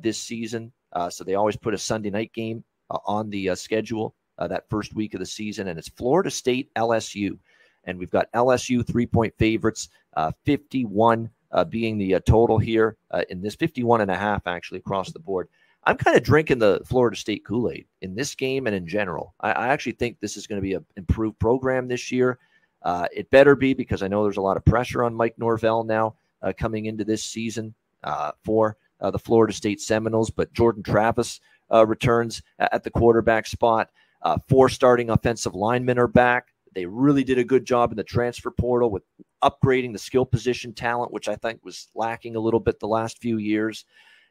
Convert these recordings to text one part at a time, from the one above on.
this season. So they always put a Sunday night game on the schedule that first week of the season, and it's Florida State LSU. And we've got LSU 3-point favorites, 51 being the total here in this 51.5 actually across the board. I'm kind of drinking the Florida State Kool-Aid in this game and in general. I actually think this is going to be an improved program this year. It better be, because I know there's a lot of pressure on Mike Norvell now coming into this season for the Florida State Seminoles. But Jordan Travis returns at the quarterback spot. 4 starting offensive linemen are back. They really did a good job in the transfer portal with upgrading the skill position talent, which I think was lacking a little bit the last few years.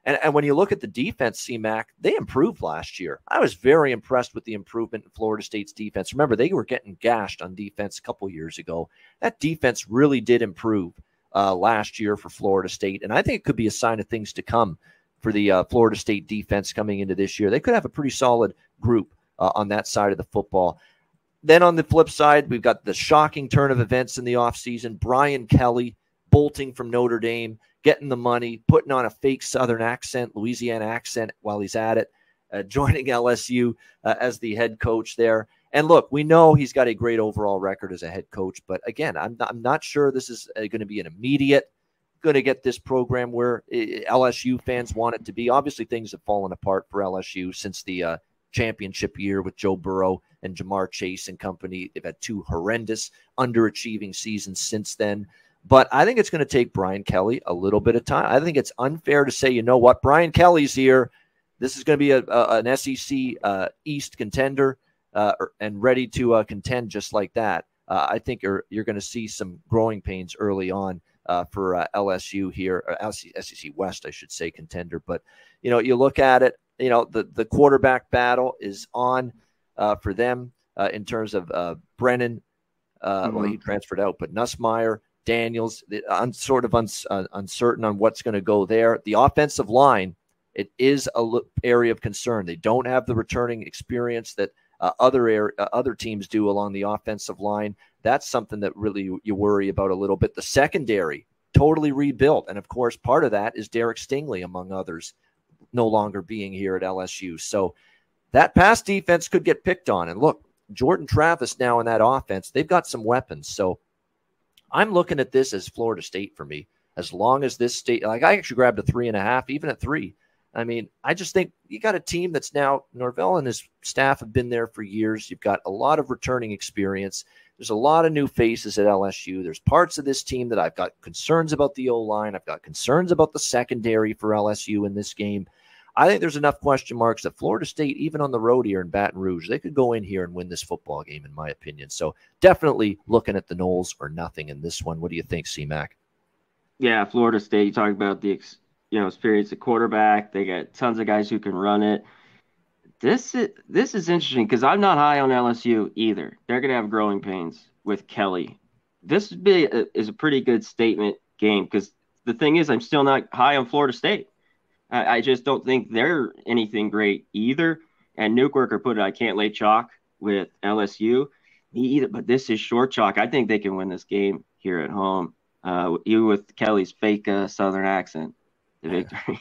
And when you look at the defense, C-Mac, they improved last year. I was very impressed with the improvement in Florida State's defense. Remember, they were getting gashed on defense a couple years ago. That defense really did improve last year for Florida State, and I think it could be a sign of things to come for the Florida State defense coming into this year. They could have a pretty solid group on that side of the football. Then on the flip side, we've got the shocking turn of events in the offseason. Brian Kelly bolting from Notre Dame, getting the money, putting on a fake Southern accent, Louisiana accent while he's at it, joining LSU as the head coach there. And look, we know he's got a great overall record as a head coach, but again, I'm not sure this is going to be an immediate going to get this program where LSU fans want it to be. Obviously, things have fallen apart for LSU since the championship year with Joe Burrow and Jamar Chase and company. They've had 2 horrendous underachieving seasons since then. But I think it's going to take Brian Kelly a little bit of time. I think it's unfair to say, you know what, Brian Kelly's here. This is going to be an SEC East contender and ready to contend just like that. I think you're going to see some growing pains early on for LSU here, or SEC West, I should say, contender. But, you look at it, the quarterback battle is on for them in terms of Brennan. Well, he transferred out, but Nussmeier, Daniels, uncertain on what's going to go there. The offensive line, it is an area of concern. They don't have the returning experience that other teams do along the offensive line. That's something that really you worry about a little bit. The secondary, totally rebuilt. And, of course, part of that is Derek Stingley, among others, no longer being here at LSU. So that pass defense could get picked on. And, look, Jordan Travis now in that offense, they've got some weapons. So I'm looking at this as Florida State for me. As long as this state, I actually grabbed a 3.5, even at 3. I mean, I just think you got a team that's now, Norvell and his staff have been there for years. You've got a lot of returning experience. There's a lot of new faces at LSU. There's parts of this team that I've got concerns about the O-line. I've got concerns about the secondary for LSU in this game. I think there's enough question marks that Florida State, even on the road here in Baton Rouge, they could go in here and win this football game, in my opinion. So definitely looking at the Noles or nothing in this one. What do you think, C-Mac? Yeah, Florida State, you talk about the experience at quarterback. They got tons of guys who can run it. This is interesting because I'm not high on LSU either. They're going to have growing pains with Kelly. This is a pretty good statement game because the thing is I'm still not high on Florida State. I just don't think they're anything great either. And Newkirker put it, I can't lay chalk with LSU either, but this is short chalk. I think they can win this game here at home, even with Kelly's fake Southern accent, the victory.